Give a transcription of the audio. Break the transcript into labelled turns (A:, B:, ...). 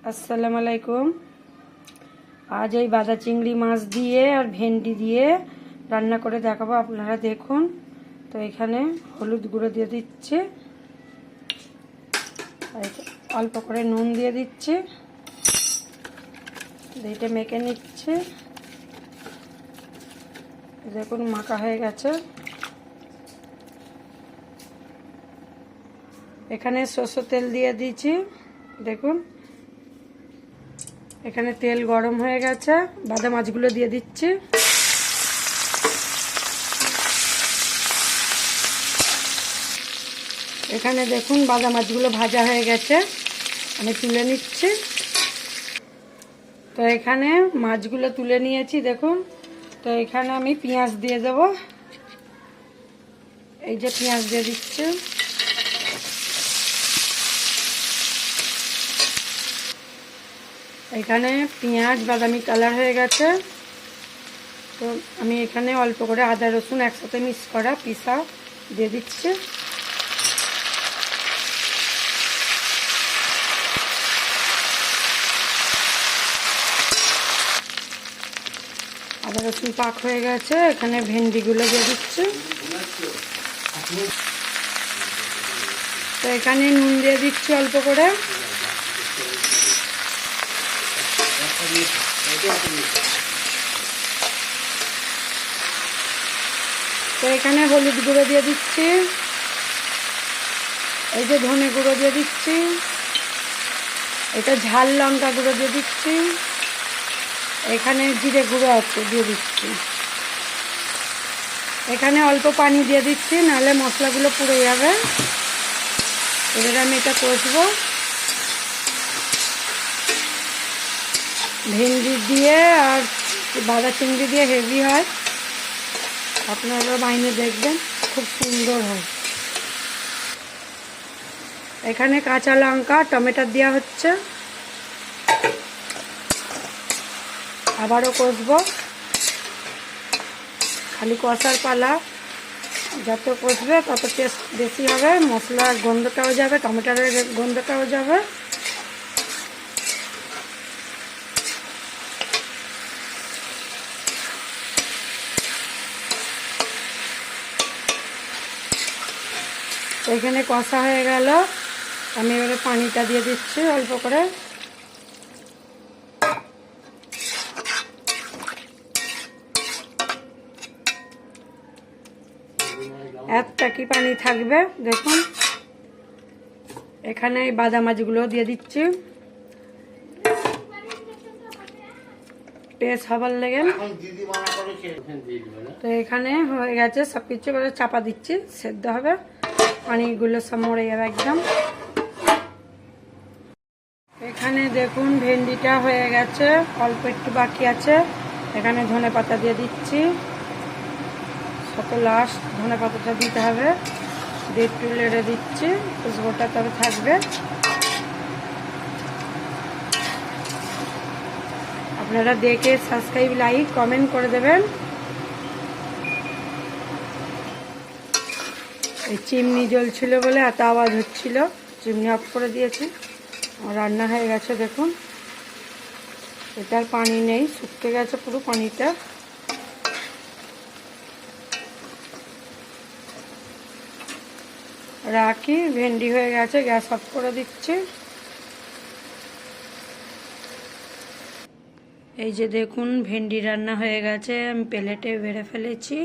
A: আসসালামু আলাইকুম। আজ এই বাদা চিংড়ি মাছ দিয়ে আর ভেন্ডি দিয়ে রান্না করে দেখাবো, আপনারা দেখুন। তো এখানে হলুদ গুঁড়ো দিয়ে দিচ্ছি, অল্প করে নুন দিয়ে দিচ্ছি, এটা মেখে নিচ্ছি। দেখুন মাখা হয়ে গেছে। এখানে সরষের তেল দিয়ে দিয়েছি, দেখুন এখানে তেল গরম হয়ে গেছে। বাদা মাছগুলো দিয়ে দিচ্ছি। এখানে দেখুন বাদা মাছগুলো ভাজা হয়ে গেছে, আমি তুলে নিচ্ছি। তো এখানে মাছগুলো তুলে নিয়েছি, দেখুন। তো এখানে আমি পেঁয়াজ দিয়ে দেব, এই যে পেঁয়াজ দিয়ে দিচ্ছি। এখানে পেঁয়াজ বাদামি কালার হয়ে গেছে। তো আমি এখানে অল্প করে আদা রসুন একসাথে মিক্স করা পিসা দিয়ে দিচ্ছি। আদা রসুন পাক হয়ে গেছে, এখানে ভেন্ডিগুলো দিয়ে দিচ্ছি। তো এখানে নুন দিয়ে দিচ্ছি অল্প করে। তো এখানে হলুদ গুঁড়ো দিয়ে দিচ্ছি, এই যে ধনে গুঁড়ো দিয়ে দিচ্ছি, এটা ঝাল লঙ্কা গুঁড়ো দিয়ে দিচ্ছি, এখানে জিরে গুঁড়ো আছে দিয়ে দিচ্ছি। এখানে অল্প পানি দিয়ে দিচ্ছি, নাহলে মশলাগুলো পুড়ে যাবে। এবার আমি এটা কষবো। ভেন্ডি দিয়ে আর বাদা চিংড়ি দিয়ে হেভি হয়, আপনারা বাইরে দেখবেন, খুব সুন্দর হয়। এখানে কাঁচা লঙ্কা টমেটো দেওয়া হচ্ছে, আবারও কষবো। খালি কষার পালা, যত কষবে তত টেস্ট বেশি হবে, মশলার গন্ধটাও যাবে, টমেটোর গন্ধটাও যাবে। এখানে কষা হয়ে গেল, আমি এবারে পানিটা দিয়ে দিচ্ছি অল্প করে। একটা কি পানি থাকবে, দেখুন। এখানে এই বাদাম মাছগুলো দিয়ে দিচ্ছি, টেস্ট হবার লেগে। তো এখানে হয়ে গেছে সবকিছু, করে চাপা দিচ্ছি, সেদ্ধ হবে, পানিগুলো সব মরে যাবে একদম। এখানে দেখুন ভেন্ডিটা হয়ে গেছে, অল্প একটু বাকি আছে। এখানে ধনে পাতা দিয়ে দিচ্ছি, কত লাস্ট ধনে পাতাটা দিতে হবে, দিয়ে একটু লেড়ে দিচ্ছি, খুশবোটা তবে থাকবে। আপনারা দেখে সাবস্ক্রাইব লাইক কমেন্ট করে দেবেন। এই চিমনি জ্বলছিল বলে এত আওয়াজ হচ্ছিল, চিমনি অফ করে দিয়েছি। রান্না হয়ে গেছে, দেখুন। এটার পানি নেই, শুকিয়ে গেছে পুরো পানিটা। রাখি, ভেন্ডি হয়ে গেছে, গ্যাস অফ করে দিচ্ছি। এই যে দেখুন ভেন্ডি রান্না হয়ে গেছে, আমি প্লেটে বেড়ে ফেলেছি।